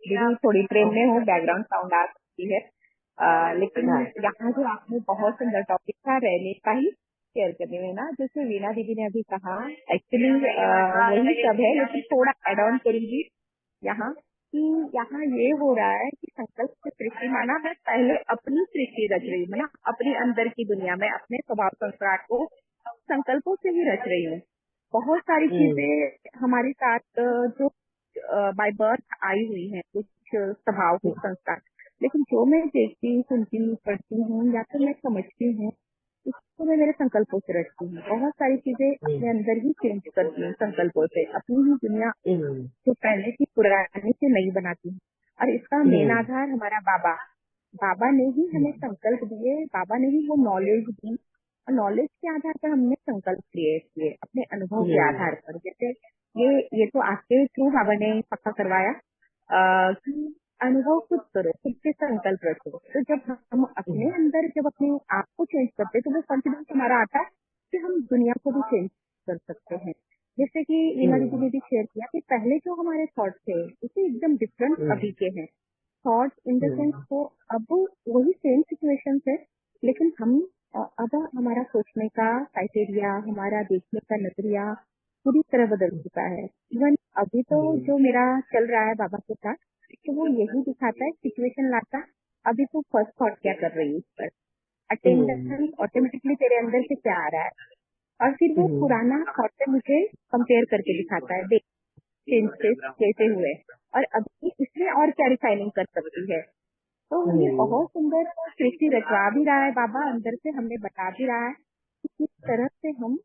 दीदी थोड़ी ट्रेन में हूँ, बैकग्राउंड साउंड आ सकती है। लेकिन हाँ। यहाँ जो आपने बहुत सुंदर टॉपिक था रहने का ही शेयर करने में ना, जैसे वीणा दीदी ने अभी कहा, एक्चुअली वही सब है, लेकिन थोड़ा एड ऑन करूंगी यहाँ कि यहाँ ये हो रहा है कि संकल्प से सृष्टि माना मैं पहले अपनी सृष्टि रच रही हूँ ना, अपनी अंदर की दुनिया में अपने स्वभाव संस्कार को संकल्पों से ही रच रही हूँ। बहुत सारी चीजें हमारे साथ जो बाय बर्थ आई हुई हैं, कुछ स्वभाव कुछ संस्कार, लेकिन जो मैं देखती हूँ, सुनती हूँ, पढ़ती हूँ या फिर मैं समझती हूँ, इसको मैं मेरे संकल्पों से रखती हूँ। बहुत सारी चीजें अपने अंदर ही चेंज करती हूँ संकल्पों से, अपनी ही दुनिया जो पहले की पुरानी से नई बनाती हूँ। और इसका मेन आधार हमारा बाबा बाबा ने ही हमें संकल्प दिए, बाबा ने ही वो नॉलेज दी, और नॉलेज के आधार पर हमने संकल्प क्रिएट किए अपने अनुभव के आधार पर। जैसे ये तो आपके थ्रू बाबा ने पक्का करवाया कि अनुभव खुद करो, खुद से संकल्प रखो। तो जब हम अपने अंदर जब अपने आप को चेंज करते तो वो कॉन्फिडेंस हमारा आता है कि हम दुनिया को भी चेंज कर सकते हैं। जैसे कि वीणा दीदी ने भी शेयर किया कि पहले जो हमारे थॉट थे उसे एकदम डिफरेंट अभी के हैं थॉट, इन द सेंस तो अब वही सेम सिचुएशन है, लेकिन हम अब हमारा सोचने का क्राइटेरिया, हमारा देखने का नजरिया पूरी तरह बदल चुका है। इवन अभी तो जो मेरा चल रहा है बाबा के साथ, तो वो यही दिखाता है, सिचुएशन लाता अभी तू फर्स्ट थॉट क्या कर रही है इस पर, अटेंडेंस ऑटोमेटिकली तेरे अंदर से क्या आ रहा है, और फिर वो पुराना थॉट से मुझे कंपेयर करके दिखाता है, देख चेंजेस कैसे हुए और अभी इसमें और क्या रिफाइनिंग कर सकती है। तो ये बहुत सुंदर सृष्टि रचवा भी रहा है बाबा, अंदर से हमें बता भी रहा है कि किस तरह से हम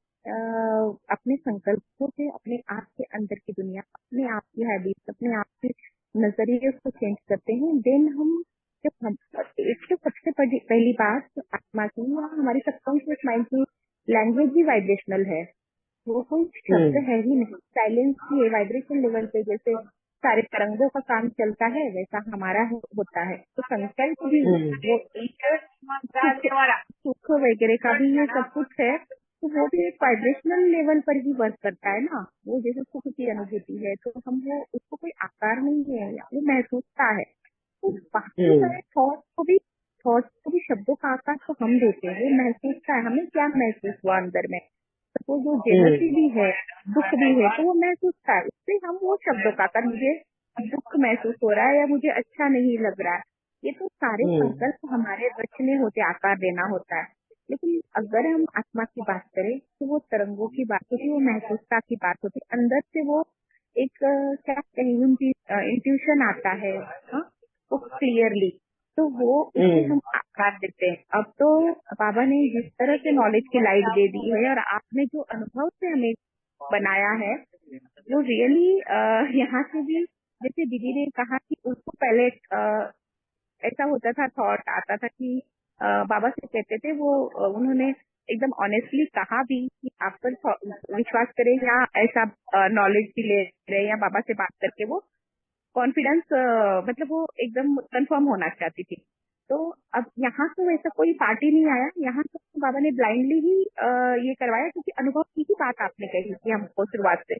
अपने संकल्पों से अपने आप के अंदर की दुनिया, अपने आप की हैबिट्स, अपने आप के नजरिए को चेंज करते हैं। देन हम जब हम एक तो सबसे पहली बात तो आत्मा की या हमारी सबकॉन्शियस माइंड की लैंग्वेज ही वाइब्रेशनल है, वो कोई शब्द है ही नहीं, साइलेंस की है, वाइब्रेशन लेवल पे जैसे सारे तरंगों का काम चलता है वैसा हमारा होता है। तो संकल्प भी वो एक सुख वगैरह का भी ये सब कुछ है, तो वो भी एक वाइब्रेशनल लेवल पर ही वर्क करता है ना। वो जैसे सुख की अनुभूति है तो हम वो उसको कोई आकार नहीं है, वो महसूसता है। तो बाकी सारे थॉट्स को भी शब्दों का आकार तो हम देते हैं, वो महसूसता है हमें क्या महसूस हुआ अंदर में। सपोज वो जेलसी भी है, दुख भी है, तो वो महसूस था, उससे हम वो शब्दों का था, मुझे दुख महसूस हो रहा है या मुझे अच्छा नहीं लग रहा है, ये तो सारे संकल्प हमारे रचने होते, आकार देना होता है। लेकिन अगर हम आत्मा की बात करें तो वो तरंगों की बात होती, वो महसूसता की बात होती, अंदर से वो एक क्या कहें इंट्यूशन आता है, हाँ, वो क्लियरली, तो वो उसे हम आकार देते हैं। अब तो बाबा ने जिस तरह से नॉलेज की लाइट दे दी है और आपने जो अनुभव से हमें बनाया है, वो रियली यहाँ से भी, जैसे दीदी ने कहा कि उसको पहले ऐसा होता था, थॉट आता था कि बाबा से कहते थे वो उन्होंने एकदम ऑनेस्टली कहा भी कि आप पर विश्वास करें या ऐसा नॉलेज भी ले रहे हैं या बाबा से बात करके वो कॉन्फिडेंस मतलब वो एकदम कंफर्म होना चाहती थी। तो अब यहाँ तो वैसा कोई पार्टी नहीं आया, यहाँ तो बाबा ने ब्लाइंडली ही ये करवाया, क्योंकि अनुभव की ही बात आपने कही थी हमको शुरुआत से,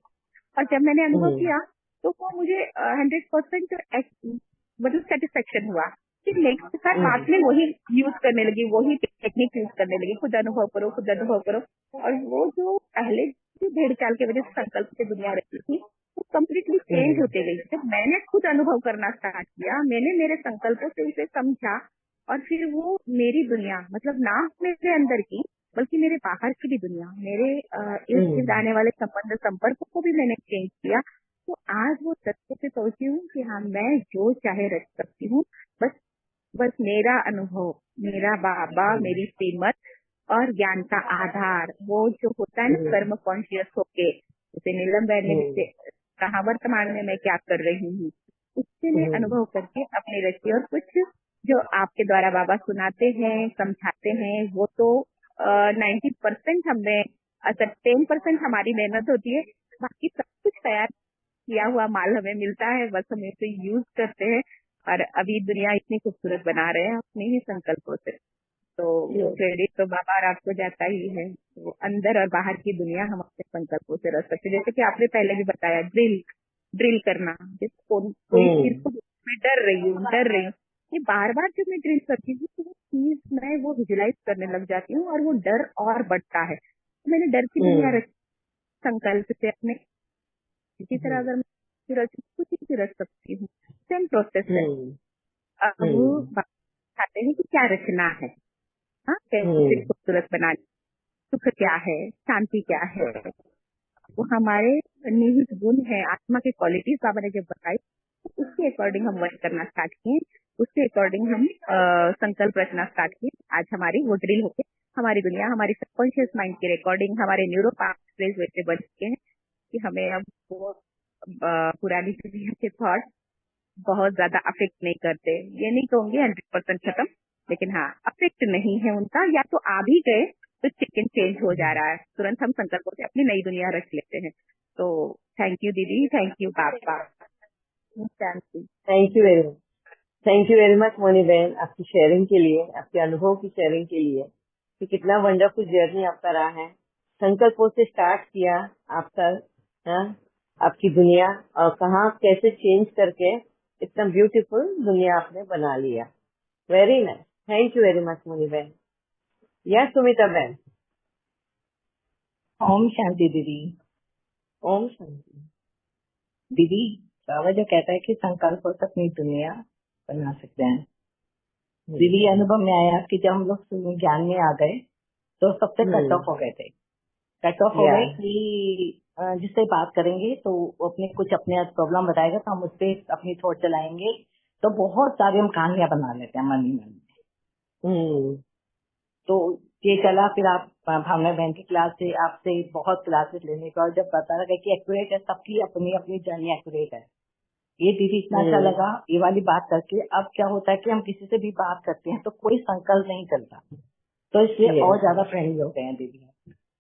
और जब मैंने अनुभव किया तो वो मुझे 100% मतलब सेटिस्फेक्शन हुआ। फिर नेक्स्ट बार बाद में वही यूज करने लगी, वही टेक्निक यूज करने लगी, खुद अनुभव करो, खुद अनुभव करो। और वो जो पहले जो भेड़ चाल के वजह से संकल्प से दुनिया रहती थी, वो कम्प्लीटली चेंज होते गई। जब मैंने खुद अनुभव करना स्टार्ट किया, मैंने मेरे संकल्पों से उसे समझा, और फिर वो मेरी दुनिया, मतलब ना मेरे अंदर की बल्कि मेरे बाहर की भी दुनिया, मेरे इर्द गिर्द आने वाले संबंध संपर्क को भी मैंने चेंज किया। तो आज वो सत्य से सोचती हूँ कि हाँ, मैं जो चाहे रच सकती हूँ, बस बस मेरा अनुभव, मेरा बाबा, मेरी श्रीमत और ज्ञान का आधार, वो जो होता है ना कर्म कॉन्शियस होके, जैसे नीलम बहन ने जिससे कहा वर्तमान में मैं क्या कर रही हूँ, उससे मैं अनुभव करके अपनी रची। और कुछ जो आपके द्वारा बाबा सुनाते हैं, समझाते हैं, वो तो 90% हमने, अच्छा 10% हमारी मेहनत होती है, बाकी सब कुछ तैयार किया हुआ माल हमें मिलता है, बस हम इसे यूज करते हैं। और अभी दुनिया इतनी खूबसूरत बना रहे हैं अपने ही संकल्पों से, तो वो क्रेडिट तो बाबा और आपको जाता ही है। वो अंदर और बाहर की दुनिया हम अपने संकल्पों से रच सकते हैं। जैसे कि आपने पहले भी बताया, ड्रिल ड्रिल करना, जिस कोई चीज को मैं डर रही हूँ ये बार बार जब मैं ड्रिल करती हूँ तो वो चीज मैं वो विजुलाइज करने लग जाती हूँ और वो डर और बढ़ता है। तो मैंने डर की दुनिया रची संकल्प से अपने। इसी तरह अगर मैं रचूं कुछ ही रच सकती हूँ। सेम प्रोसेस है। अब बात आते हैं कि क्या रचना है। हाँ, कैसे खूबसूरत बनानी, सुख क्या है, शांति क्या है, वो हमारे निहित गुण है, आत्मा की क्वालिटीज बाबा ने जब बताई तो उसके अकॉर्डिंग हम वर्क करना स्टार्ट किए। उसके अकॉर्डिंग हम संकल्प रचना स्टार्ट किए। आज हमारी वो ड्रिल होके हमारी दुनिया हमारी सबकॉन्शियस माइंड की रिकॉर्डिंग हमारे न्यूरो पाथवेज वैसे बन चुके हैं कि हमें अब वो पुरानी दुनिया के थॉट बहुत ज्यादा अफेक्ट नहीं करते। ये नहीं कहूंगी 100% खत्म, लेकिन हाँ अफेक्ट नहीं है उनका। या तो आ भी गए तो चिकन चेंज हो जा रहा है, तुरंत हम संकल्पों से अपनी नई दुनिया रच लेते हैं। तो थैंक यू दीदी, थैंक यू पापा, thank you. Thank you very much, thank you very much Moni बहन, आपकी शेयरिंग के लिए, आपके अनुभव की शेयरिंग के लिए कि कितना वंडरफुल जर्नी आपका रहा है। संकल्पों से स्टार्ट किया आपका, हाँ, आपकी दुनिया, और कहाँ कैसे चेंज करके इतना ब्यूटीफुल दुनिया आपने बना लिया। Very nice, thank you very much Moni बहन। या सुमिता बहन। ओम शांति दीदी। ओम शांति। दीदी बाबा जो कहता है कि संकल्प से अपनी दुनिया बना सकते हैं। दीदी अनुभव में आया कि जब हम लोग ज्ञान में आ गए तो सबसे कट ऑफ हो गए थे। कट ऑफ हो गए कि जिससे बात करेंगे तो अपने कुछ अपने प्रॉब्लम बताएगा तो हम उससे अपनी थॉट चलाएंगे तो बहुत सारी हम कहानियां बना लेते हैं मन ही मन में। तो ये चला, फिर आप भावना बहन की क्लास से आपसे बहुत क्लासेस लेने का, और जब पता लगा कि एक्यूरेट है, सबकी अपनी अपनी जर्नी एक्यूरेट है। ये दीदी इतना अच्छा लगा ये वाली बात करके। अब क्या होता है कि हम किसी से भी बात करते हैं तो कोई संकल्प नहीं चलता, तो इसलिए और ज्यादा फ्रेंडली हो गए हैं दीदी।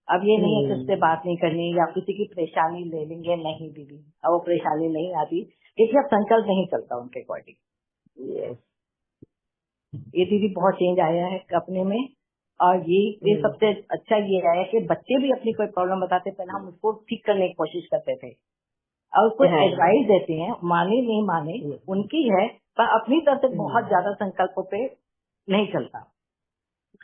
अब ये नहीं है कि उससे बात नहीं करनी या किसी की परेशानी ले लेंगे, नहीं दीदी अब वो परेशानी नहीं आती क्योंकि अब संकल्प नहीं चलता उनके अकॉर्डिंग। ये दीदी बहुत चेंज आया है अपने में। और ये सबसे अच्छा ये है कि बच्चे भी अपनी कोई प्रॉब्लम बताते, पहले हम उसको ठीक करने की कोशिश करते थे और उसको एडवाइस देते हैं, माने नहीं माने उनकी है, पर अपनी तरफ से बहुत ज्यादा संकल्पों पे नहीं चलता।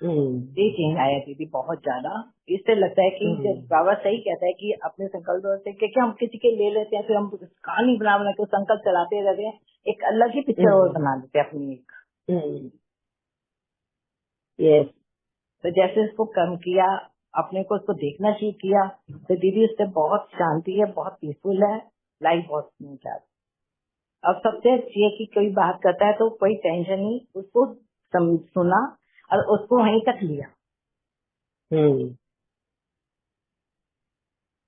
ये चेंज आया दीदी बहुत ज्यादा। इससे लगता है कि बाबा सही कहता है कि अपने संकल्प से, क्योंकि हम किसी के ले लेते हैं फिर हम कहानी बना बना के संकल्प चलाते रहते हैं, एक अलग ही पिक्चर और बना देते हैं अपनी एक। यस, तो जैसे इसको कम किया, अपने को उसको देखना शुरू किया, तो दीदी उससे बहुत शांति है, बहुत पीसफुल है, लाइफ बहुत स्मूथ है। अब सबसे अच्छी है कि कोई बात करता है तो कोई टेंशन नहीं, उसको सुना और उसको वहीं तक लिया।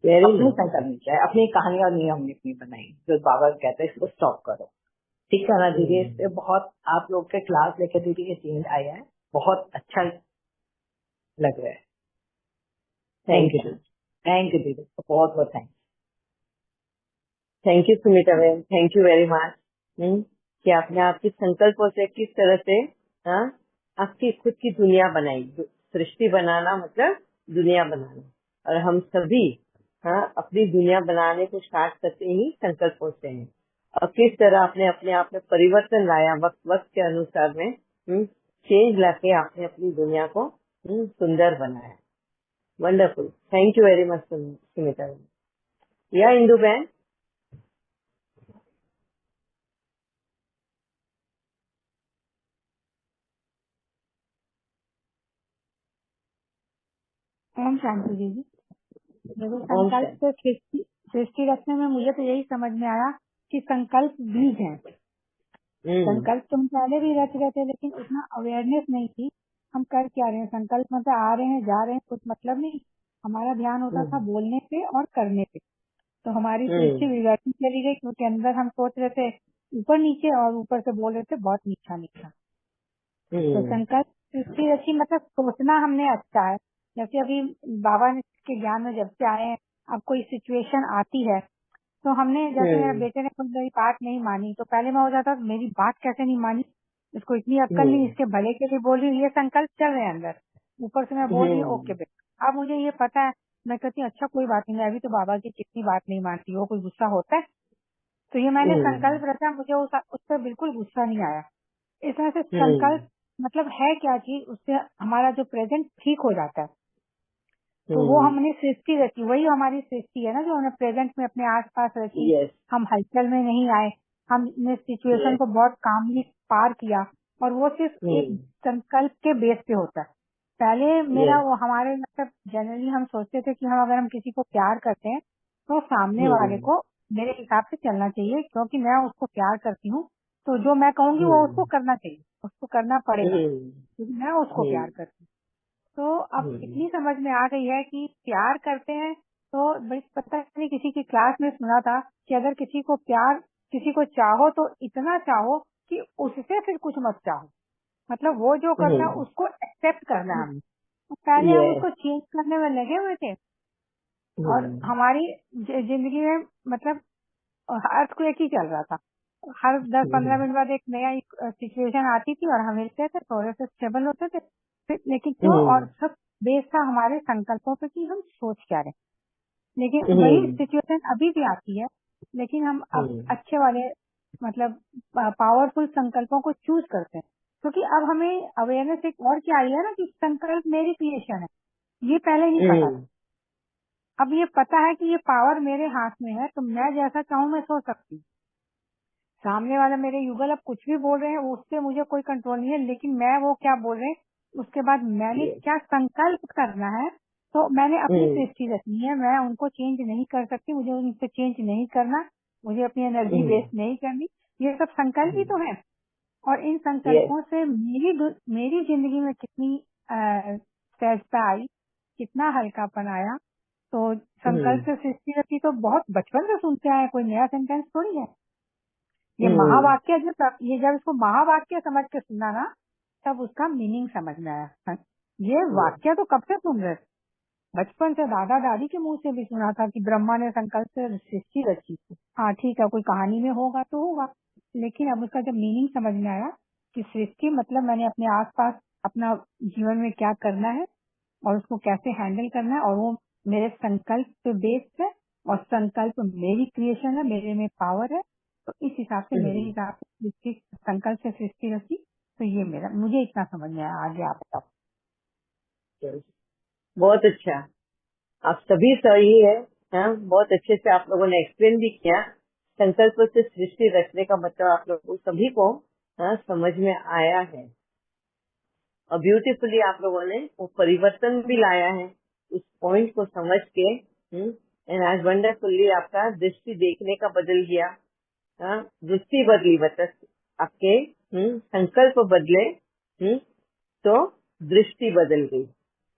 अपनी करनी चाहिए, अपनी कहानी और नियम अपनी बनाई, जो बाबा कहते हैं इसको स्टॉप करो। ठीक है ना दीदी? इससे बहुत आप लोग के क्लास लेकर दीदी ये चेंज आया है, बहुत अच्छा लग रहा है। थैंक यू दीदी, बहुत बहुत थैंक। थैंक यू सुमिता बहन, थैंक यू वेरी मच कि आपने आपकी संकल्पों से किस तरह से, हाँ, आपकी खुद की दुनिया बनाई। सृष्टि बनाना मतलब दुनिया बनाना, और हम सभी, हाँ, अपनी दुनिया बनाने को स्टार्ट करते ही संकल्पों से हैं। और किस तरह आपने अपने आप में परिवर्तन लाया, वक्त वक्त के अनुसार में चेंज लाके आपने अपनी दुनिया को सुंदर बनाया। Wonderful, thank you very much Sumita बहन। या इंदु बहन। ओम शांति दीदी। देखो संकल्प से सृष्टि रचने में मुझे तो यही समझ में आया कि संकल्प बीज है। संकल्प तो हम पहले भी रच रहे थे, लेकिन उतना अवेयरनेस नहीं थी हम कर क्या रहे हैं। संकल्प मतलब आ रहे हैं जा रहे हैं, कुछ मतलब नहीं। हमारा ध्यान होता था बोलने पे और करने पे, तो हमारी सृष्टि बिगड़ती चली गई, क्योंकि अंदर हम सोच रहे थे ऊपर नीचे और ऊपर से बोल रहे थे बहुत मीठा मीठा। तो संकल्प सृष्टि रची मतलब सोचना हमने अच्छा है। जैसे अभी बाबा के ज्ञान में जब से आए हैं, अब कोई सिचुएशन आती है तो हमने, जैसे मेरे बेटे ने खुद मेरी बात नहीं मानी, तो पहले मैं हो जाता मेरी बात कैसे नहीं मानी, इसको इतनी अक्ल नहीं, इसके भले के लिए बोल रही हूँ, ये संकल्प चल रहे हैं अंदर। ऊपर से मैं बोल रही हूँ ओके बेटा, अब मुझे ये पता है, मैं कहती हूँ अच्छा कोई बात नहीं, मैं अभी तो बाबा की कितनी बात नहीं मानती, वो कोई गुस्सा होता है, तो ये मैंने संकल्प रचा, मुझे उस पर बिल्कुल गुस्सा नहीं आया। इस तरह से संकल्प मतलब है क्या चीज, उससे हमारा जो प्रेजेंट ठीक हो जाता है। तो वो हमने सृष्टि रची, वही हमारी सृष्टि है ना, जो हमने प्रेजेंट में अपने आसपास रची। हम हलचल में नहीं आए, हमने सिचुएशन को बहुत कामली पार किया, और वो सिर्फ एक संकल्प के बेस पे होता है। पहले मेरा वो हमारे मतलब जनरली हम सोचते थे कि हम अगर हम किसी को प्यार करते हैं तो सामने वाले को मेरे हिसाब से चलना चाहिए, क्योंकि मैं उसको प्यार करती हूँ, तो जो मैं कहूंगी वो उसको करना चाहिए, उसको करना पड़ेगा, क्योंकि मैं उसको प्यार करती हूँ। तो अब इतनी समझ में आ गई है कि प्यार करते हैं तो बड़ी, पता नहीं किसी की क्लास में सुना था कि अगर किसी को चाहो तो इतना चाहो कि उससे फिर कुछ मत चाहो, मतलब वो जो करता है उसको एक्सेप्ट करना है हमें। तो पहले हम उसको चेंज करने में लगे हुए थे, और हमारी जिंदगी में मतलब अर्थक्वेक ही चल रहा था। हर 10-15 मिनट बाद एक नया सिचुएशन आती थी और हम मिलते थे, थोड़े से स्टेबल होते थे फिर, लेकिन क्यों, और सब बेस था हमारे संकल्पों पे कि हम सोच क्या रहे। लेकिन वही सिचुएशन अभी भी आती है, लेकिन हम अब अच्छे वाले मतलब पावरफुल संकल्पों को चूज करते हैं, क्योंकि अब हमें अवेयरनेस एक और क्या आई है ना, कि संकल्प मेरी क्रिएशन है। ये पहले नहीं पता था, अब ये पता है कि ये पावर मेरे हाथ में है, तो मैं जैसा चाहूँ मैं सोच सकती हूँ। सामने वाला मेरे युगल अब कुछ भी बोल रहे हैं, उससे मुझे कोई कंट्रोल नहीं है, लेकिन मैं वो क्या बोल रहे हैं उसके बाद मैंने क्या संकल्प करना है, तो मैंने अपनी सृष्टि रखनी है, मैं उनको चेंज नहीं कर सकती, मुझे उनसे चेंज नहीं करना, मुझे अपनी एनर्जी वेस्ट नहीं करनी। ये सब संकल्प ही तो है, और इन संकल्पों से मेरी जिंदगी में कितनी सहजता आई, कितना हल्कापन आया। तो संकल्प से सृष्टि रखी तो बहुत बचपन से सुनते आए, कोई नया सेंटेंस थोड़ी है। ये महावाक्य जब इसको महावाक्य समझ के सुना ना, तब उसका मीनिंग समझ में आया। ये वाक्य तो कब से सुन रहे, बचपन से दादा दादी के मुंह से भी सुना था कि ब्रह्मा ने संकल्प से सृष्टि रची। हाँ ठीक है, कोई कहानी में होगा तो होगा, लेकिन अब उसका जब मीनिंग समझ में आया कि सृष्टि मतलब मैंने अपने आसपास अपना जीवन में क्या करना है और उसको कैसे हैंडल करना है, और वो मेरे संकल्प पे बेस्ड है, और संकल्प मेरी क्रिएशन है, मेरे में पावर है। तो इस हिसाब से मेरे हिसाब से सृष्टि संकल्प से सृष्टि रची। तो ये मुझे इतना समझ में आया। आगे आप बताओ। बहुत अच्छा, आप सभी सही है। हाँ, बहुत अच्छे से आप लोगों ने एक्सप्लेन भी किया। संकल्प से सृष्टि रचने का मतलब आप लोगों सभी को समझ में आया है, और ब्यूटीफुली आप लोगों ने वो परिवर्तन भी लाया है उस पॉइंट को समझ के। एंड आज वंडरफुली आपका दृष्टि देखने का बदल गया, दृष्टि बदली, मतलब आपके संकल्प बदले, तो दृष्टि बदल गई,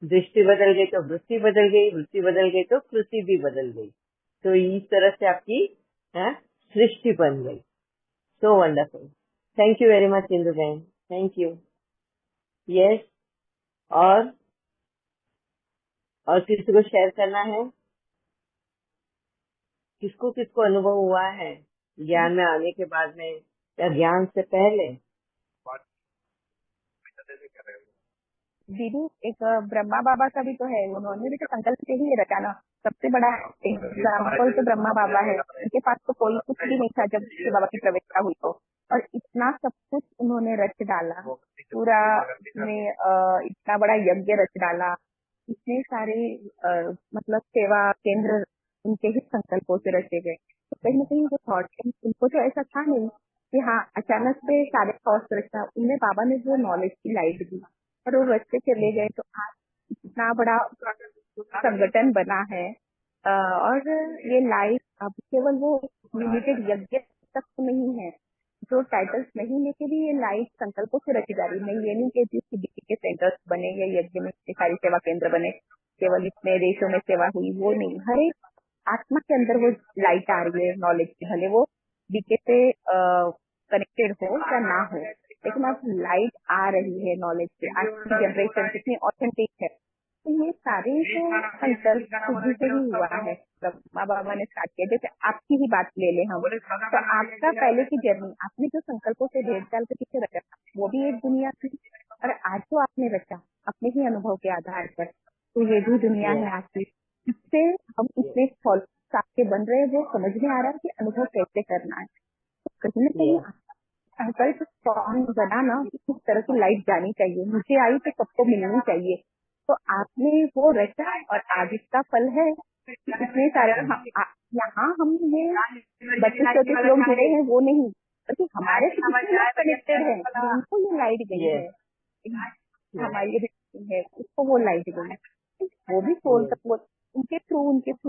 दृष्टि बदल गई तो वृत्ति बदल गई, वृत्ति बदल गई तो कृति भी बदल गई। तो इस तरह से आपकी सृष्टि बन गई। So wonderful, thank you very much Indu बहन, थैंक यू। यस, और किसी को शेयर करना है? किसको किसको अनुभव हुआ है ज्ञान में आने के बाद में या ज्ञान से पहले? दीदी, एक ब्रह्मा बाबा का भी तो है, उन्होंने भी तो संकल्प से ही रचा ना। सबसे बड़ा एग्जाम्पल तो ब्रह्मा बाबा है, उनके पास तो कोई कुछ भी नहीं था जब शिव बाबा की प्रवेशता हुई तो, और इतना सब कुछ उन्होंने रच डाला पूरा में, इतना बड़ा यज्ञ रच डाला, इतने सारे मतलब सेवा केंद्र उनके ही संकल्पों से रचे गए। तो कहीं ना कहीं वो थॉट उनको तो ऐसा था नहीं कि हाँ अचानक से सारे थॉट्स रचना, उनमें बाबा ने जो नॉलेज की लाइट दी और वो रचते चले गए, तो आज इतना बड़ा संगठन बना है। और ये लाइफ अब केवल वो लिमिटेड यज्ञ तक तो नहीं है, जो टाइटल्स नहीं लेके भी ये लाइफ संकल्पों से रची जा रही। मैं ये नहीं कहती कि डीपी के सेंटर्स बने या यज्ञ में सारी सेवा केंद्र बने, केवल इतने देशों में सेवा हुई, वो नहीं। हर एक आत्मा के अंदर वो लाइट आ रही है नॉलेज की, भले वो डीके से कनेक्टेड हो या ना हो, लेकिन अब लाइट आ रही है नॉलेज से। आज की जनरेशन कितनी ऑथेंटिक है, तो ये सारे जो संकल्प खुद से ही हुआ है, ब्रह्मा बाबा ने स्टार्ट किया। जैसे आपकी ही बात ले ले हम, तो आपका पहले की जर्नी, आपने जो संकल्पों से ढेर साल के पीछे रखा वो भी एक दुनिया थी, और आज जो आपने रचा अपने ही अनुभव के आधार पर, तो ये भी दुनिया है आज की, जिससे हम इसमें फॉलो आपके बन रहे हैं वो समझ में आ रहा है कि अनुभव कैसे करना है। तो कहीं ना कहीं संकल्प स्ट्रॉन्ग बना ना कि किस तरह की लाइफ जानी चाहिए, मुझे आई तो सबको मिलनी चाहिए। तो आपने वो रचा और आज इसका फल है। इतने सारे यहाँ हम ये 32-33 लोग जुड़े हैं वो नहीं, बल्कि हमारे से कितने लोग कनेक्टेड है उनको ये लाइट गई है। हमारी है उसको वो लाइट गई है, वो भी सोल तक वो उनके थ्रू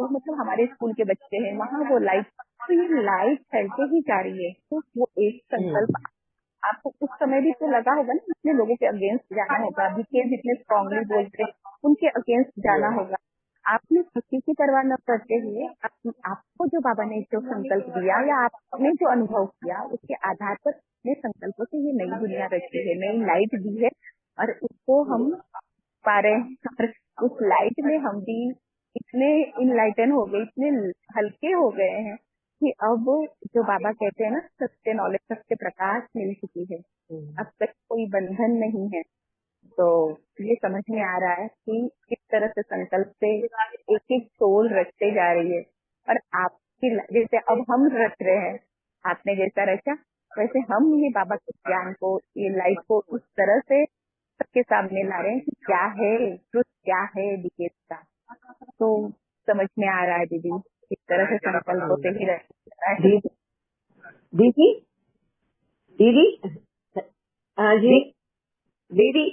मतलब हमारे स्कूल के बच्चे हैं वहाँ वो लाइट, तो ये लाइट फैलते ही जा रही है। तो वो एक संकल्प आपको उस समय भी तो लगा होगा ना, इतने लोगों के अगेंस्ट जाना होगा, बीकेज इतने स्ट्रांगली बोलते हैं उनके अगेंस्ट जाना होगा। आपने किसी की परवाह न करते हुए आपको जो बाबा ने जो संकल्प दिया या आपने जो अनुभव किया उसके आधार पर अपने संकल्पों से ये नई दुनिया रची है, नई लाइट दी है और उसको हम पा रहे हैं। और उस लाइट में हम भी इतने इनलाइटन हो गए, इतने हल्के हो गए हैं कि अब जो बाबा कहते हैं ना सत्य नॉलेज, सत्य प्रकाश मिल चुकी है, अब तक कोई बंधन नहीं है। तो ये समझ में आ रहा है कि किस तरह से संकल्प से एक एक सोल रचते जा रही है। और आपकी जैसे अब हम रच रहे हैं, आपने जैसा रचा वैसे हम ये बाबा के ज्ञान को, ये लाइफ को उस तरह से सबके सामने ला रहे हैं कि क्या है ट्रुथ, क्या है डिकेट का। तो समझ में आ रहा है दीदी, इस तरह से संकल्पों से ही रहा है। दीदी दीदी हाँ जी दीदी,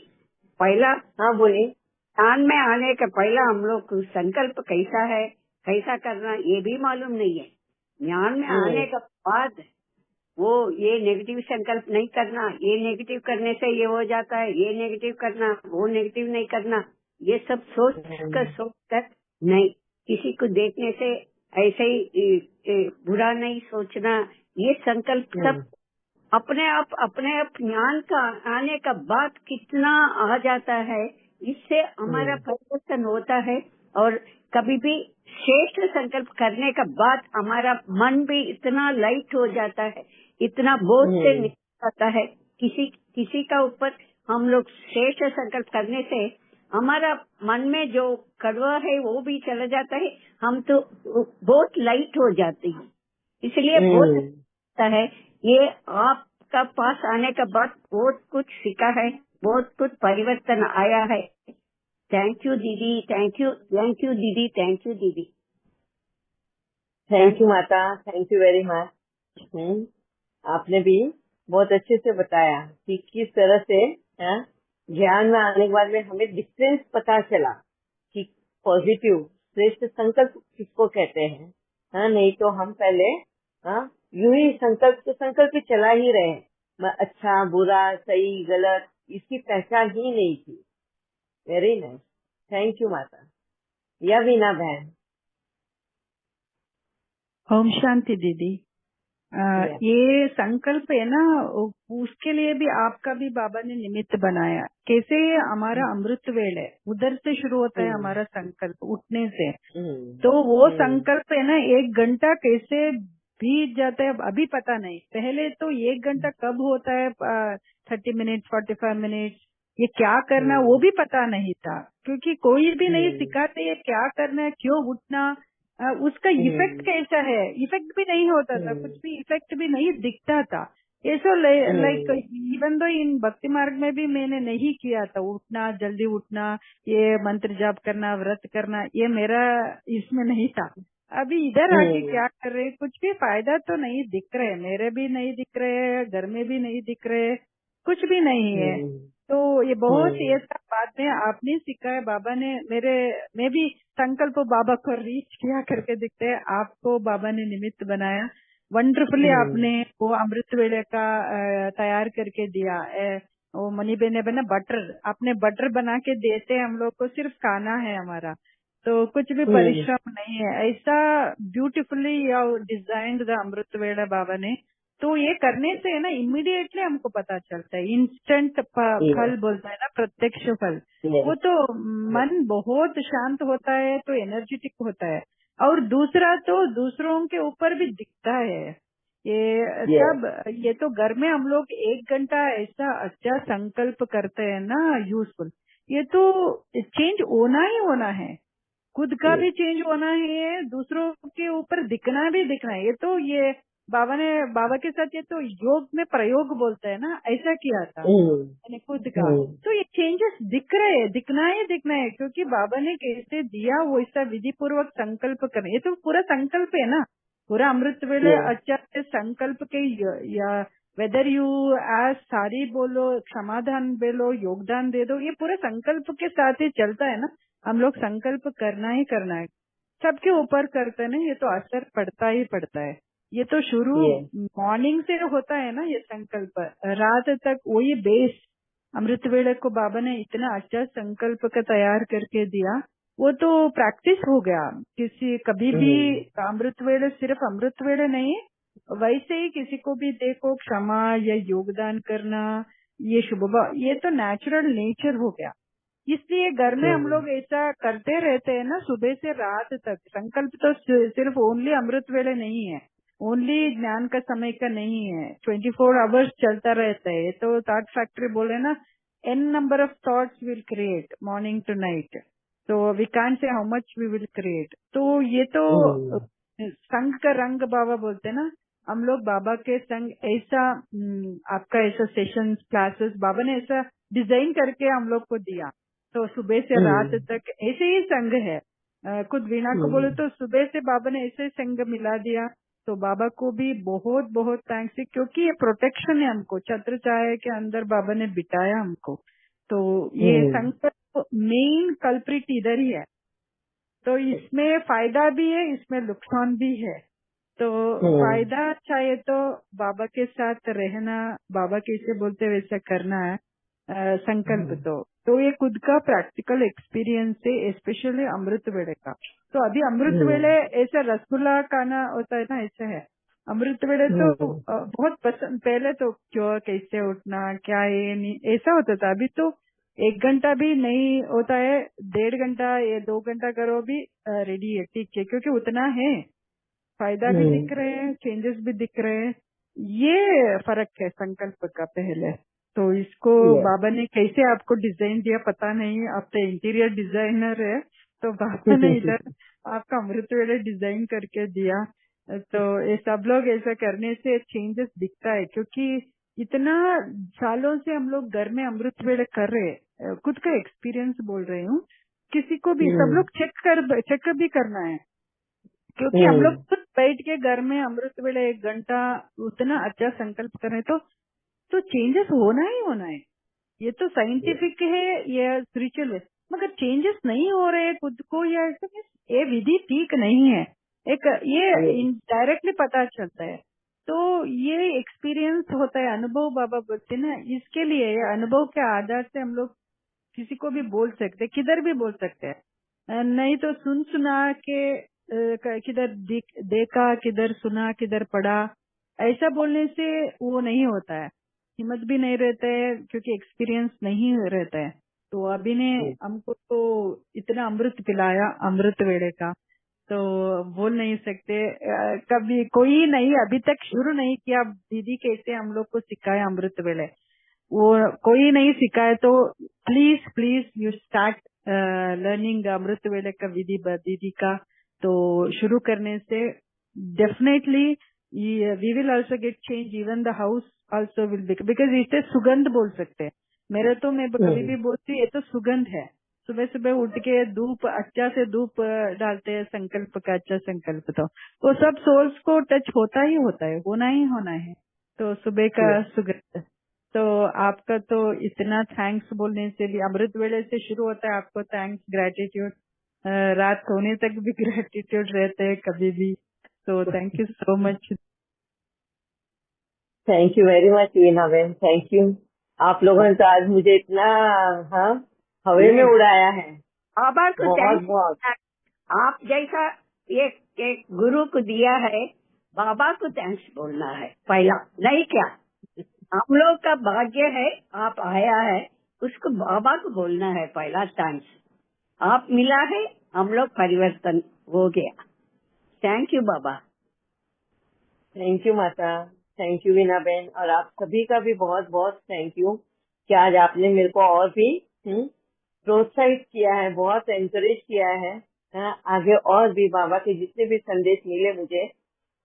पहला हाँ बोलिए। ज्ञान में आने का पहला हम लोग को संकल्प कैसा है, कैसा करना ये भी मालूम नहीं है। ज्ञान में आने का बाद वो ये नेगेटिव संकल्प नहीं करना, ये नेगेटिव करने से ये हो जाता है, ये नेगेटिव करना, वो नेगेटिव नहीं करना, ये सब सोच कर नहीं, किसी को देखने से ऐसे ही बुरा नहीं सोचना, ये संकल्प सब अपने आप ज्ञान का आने का बाद कितना आ जाता है, इससे हमारा परिवर्तन होता है। और कभी भी श्रेष्ठ संकल्प करने का बाद हमारा मन भी इतना लाइट हो जाता है, इतना बोझ से निकल जाता है। किसी का ऊपर हम लोग श्रेष्ठ संकल्प करने से हमारा मन में जो कड़वा है वो भी चला जाता है, हम तो बहुत लाइट हो जाते हैं। इसलिए बहुत अच्छा है ये आपका पास आने के बाद बहुत कुछ सीखा है, बहुत कुछ परिवर्तन आया है। थैंक यू दीदी, थैंक यू दीदी, थैंक यू दीदी। थैंक यू माता, थैंक यू वेरी मच। आपने भी बहुत अच्छे से बताया कि किस तरह से ज्ञान में आने के बाद में हमें डिफरेंस पता चला कि पॉजिटिव श्रेष्ठ संकल्प किसको कहते हैं। हाँ, नहीं तो हम पहले यूं ही संकल्प ही चला ही रहे, अच्छा बुरा सही गलत इसकी पहचान ही नहीं थी। वेरी नाइस, थैंक यू माता। या वीना बहन। ओम शांति दीदी। ये संकल्प है ना, उसके लिए भी आपका भी बाबा ने निमित्त बनाया। कैसे हमारा अमृत वेल है, उधर से शुरू होता है हमारा संकल्प, उठने से। तो वो संकल्प है ना 1 घंटा कैसे बीत जाता है अभी पता नहीं। पहले तो 1 घंटा कब होता है, 30 मिनट 45 मिनट, ये क्या करना वो भी पता नहीं था, क्योंकि कोई भी नहीं सिखाते ये क्या करना है, क्यों उठना, उसका इफेक्ट कैसा है, इफेक्ट भी नहीं होता था, कुछ भी इफेक्ट भी नहीं दिखता था। ऐसा लाइक इवन दो इन भक्ति मार्ग में भी मैंने नहीं किया था, उठना जल्दी उठना, ये मंत्र जाप करना, व्रत करना, ये मेरा इसमें नहीं था। अभी इधर आके क्या कर रहे, कुछ भी फायदा तो नहीं दिख रहे, मेरे भी नहीं दिख रहे, घर में भी नहीं दिख रहे, कुछ भी नहीं है। तो ये बहुत ऐसा बाद में आपने सिखाया, बाबा ने मैं भी संकल्प बाबा को रीच किया करके दिखते हैं। आपको बाबा ने निमित्त बनाया, वंडरफुली आपने वो अमृत वेले का तैयार करके दिया। वो मनी बेने बना बटर, आपने बटर बना के देते हैं हम लोग को, सिर्फ खाना है हमारा, तो कुछ भी परिश्रम नहीं है। ऐसा ब्यूटीफुली डिजाइंड द अमृत वेला बाबा ने। तो ये करने से है ना इमीडिएटली हमको पता चलता है, इंस्टेंट फल बोलता है ना, प्रत्यक्ष फल। वो तो मन बहुत शांत होता है, तो एनर्जेटिक होता है, और दूसरा तो दूसरों के ऊपर भी दिखता है। ये सब ये तो घर में हम लोग 1 घंटा ऐसा अच्छा संकल्प करते हैं ना यूजफुल, ये तो चेंज होना ही होना है। खुद का भी चेंज होना है, दूसरों के ऊपर दिखना भी दिखना है। ये तो ये बाबा के साथ ये तो योग में प्रयोग बोलते हैं ना, ऐसा किया था मैंने खुद का। तो ये चेंजेस दिख रहे हैं, दिखना है, क्योंकि बाबा ने कैसे दिया वैसा विधि पूर्वक संकल्प करना। ये तो पूरा संकल्प है ना, पूरा अमृत वेले अच्छा से संकल्प के या वेदर यू आज सारी बोलो, क्षमादान बोलो, योगदान दे दो, ये पूरे संकल्प के साथ ही चलता है ना। हम लोग संकल्प करना ही करना है, सबके ऊपर करते ना, ये तो असर पड़ता ही पड़ता है। ये तो शुरू मॉर्निंग से होता है ना, ये संकल्प रात तक वही बेस। अमृत वेले को बाबा ने इतना अच्छा संकल्प का तैयार करके दिया, वो तो प्रैक्टिस हो गया। किसी कभी भी अमृत वेले सिर्फ अमृत वेले नहीं, वैसे ही किसी को भी देखो क्षमा या योगदान करना, ये शुभ, ये तो नेचुरल नेचर हो गया। इसलिए घर में हम लोग ऐसा करते रहते हैं ना, सुबह से रात तक। संकल्प तो सिर्फ ओनली अमृत वेले नहीं है, ओनली ज्ञान का समय का नहीं है, 24 आवर्स चलता रहता है। तो थॉट फैक्ट्री बोले ना, n number of thoughts will create morning to night, so we can't say how much we will create। तो ये तो संग का रंग बाबा बोलते ना, हम लोग बाबा के संग ऐसा आपका ऐसा सेशन क्लासेस बाबा ने ऐसा डिजाइन करके हम लोग को दिया। तो सुबह से रात तक ऐसे ही संग है। खुद वीणा को बोले तो सुबह से बाबा ने ऐसे संग मिला दिया। तो बाबा को भी बहुत बहुत थैंक्स है, क्योंकि ये प्रोटेक्शन है हमको, छत्र छाया के अंदर बाबा ने बिठाया हमको। तो ये संकल्प मेन कल्प्रिट इधर ही है। तो इसमें फायदा भी है, इसमें नुकसान भी है। तो फायदा चाहे तो बाबा के साथ रहना, बाबा कैसे बोलते वैसा करना है संकल्प। तो ये खुद का प्रैक्टिकल एक्सपीरियंस है, स्पेशली अमृत वेले का। तो अभी अमृत वेले ऐसा रसगुल्ला खाना होता है ना, ऐसा है अमृत वेले। तो बहुत पसंद, पहले तो क्यों कैसे उठना क्या है नहीं ऐसा होता था। अभी तो 1 घंटा भी नहीं होता है, 1.5 घंटा या 2 घंटा करो भी रेडी है, ठीक है, क्योंकि उतना है। फायदा भी दिख रहे हैं, चेंजेस भी दिख रहे हैं, ये फर्क है संकल्प का पहले। तो इसको बाबा ने कैसे आपको डिजाइन दिया पता नहीं, आप तो इंटीरियर डिजाइनर है, तो बाबा ने इधर आपका अमृत वेले डिजाइन करके दिया। तो ये सब लोग ऐसा करने से चेंजेस दिखता है, क्योंकि इतना सालों से हम लोग घर में अमृत वेले कर रहे। खुद का एक्सपीरियंस बोल रही हूँ, किसी को भी सब लोग चेक भी करना है, क्योंकि हम लोग खुद बैठ के घर में अमृत वेले 1 घंटा उतना अच्छा संकल्प करें तो चेंजेस होना ही होना है। ये तो साइंटिफिक है या स्पिरिचुअल है, मगर चेंजेस नहीं हो रहे खुद को, या ये विधि ठीक नहीं है। एक ये डायरेक्टली पता चलता है। तो ये एक्सपीरियंस होता है, अनुभव बाबा बोलते हैं ना, इसके लिए अनुभव के आधार से हम लोग किसी को भी बोल सकते हैं, किधर भी बोल सकते हैं। नहीं तो सुना के किधर देखा, किधर सुना, किधर पढ़ा, ऐसा बोलने से वो नहीं होता है, हिम्मत भी नहीं रहता है, क्योंकि एक्सपीरियंस नहीं रहता है। तो अभी ने हमको तो इतना अमृत पिलाया अमृत वेले का, तो बोल नहीं सकते। कभी कोई नहीं अभी तक शुरू नहीं किया, दीदी कैसे हम लोग को सिखाया अमृत वेले, वो कोई नहीं सिखाया। तो please please you start learning अमृत वेले का विधि दीदी का। तो शुरू करने से definitely we will also get change, even the house also will because इसे सुगंध बोल सकते हैं। मेरे तो मैं कभी भी बोलती हूँ, ये तो सुगंध है। सुबह सुबह उठ के धूप अच्छा से धूप डालते हैं, संकल्प का अच्छा संकल्प, तो वो सब सोल्स को टच होता ही होता है, होना ही होना है। तो सुबह का सुगंध। तो आपका तो इतना थैंक्स बोलने से भी, अमृत वेले से शुरू होता है, आपको थैंक्स ग्रेटिट्यूड, रात होने तक भी ग्रेटिट्यूड रहते हैं कभी भी। तो thank you so much. Thank you very much Veena बहन, थैंक यू। आप लोगों ने तो आज मुझे इतना हवे में उड़ाया है, बाबा को बहुत बहुत। आप जैसा एक गुरु को दिया है, बाबा को थैंक्स बोलना है पहला, नहीं क्या? हम लोग का भाग्य है आप आया है, उसको बाबा को बोलना है पहला थैंक्स। आप मिला है, हम लोग परिवर्तन हो गया। थैंक यू बाबा। थैंक यू माता, थैंक यू वीणा बहन, और आप सभी का भी बहुत बहुत थैंक यू कि आज आपने मेरे को और भी प्रोत्साहित किया है, बहुत एनकरेज किया है आगे और भी बाबा के जितने भी संदेश मिले मुझे,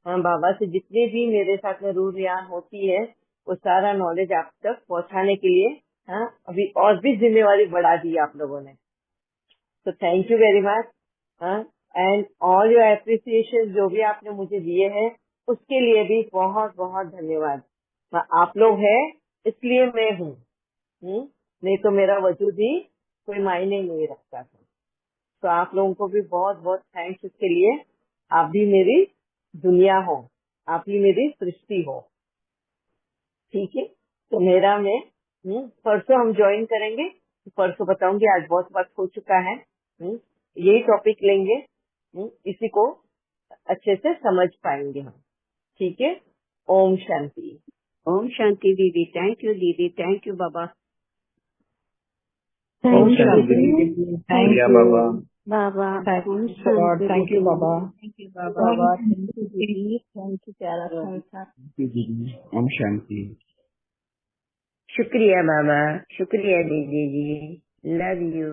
बाबा से जितने भी मेरे साथ में रूह रियान होती है, वो सारा नॉलेज आप तक पहुंचाने के लिए अभी और भी जिम्मेवारी बढ़ा दी आप लोगों ने। तो thank you very much and all your appreciation जो भी आपने मुझे दिए हैं उसके लिए भी बहुत बहुत धन्यवाद। आप लोग हैं इसलिए मैं हूँ, नहीं तो मेरा वजूद ही कोई मायने नहीं रखता था। तो आप लोगों को भी बहुत बहुत थैंक्स इसके लिए। आप भी मेरी दुनिया हो, आप ही मेरी सृष्टि हो, ठीक है। तो मेरा में परसों हम ज्वाइन करेंगे, परसों बताऊंगी, आज बहुत वक्त हो चुका है। यही टॉपिक लेंगे, इसी को अच्छे से समझ पाएंगे हम, ठीक है। ओम शांति। ओम शांति दीदी। थैंक यू दीदी, थैंक यू बाबा। ओम शांति दीदी, थैंक यू बाबा। बाबा ओम गॉड, शांति थैंक यू बाबा। थैंक यू बाबा, थैंक यू दीदी, थैंक यू प्यारा संसार। ओम शांति। शुक्रिया बाबा, शुक्रिया दीदी जी, लव यू।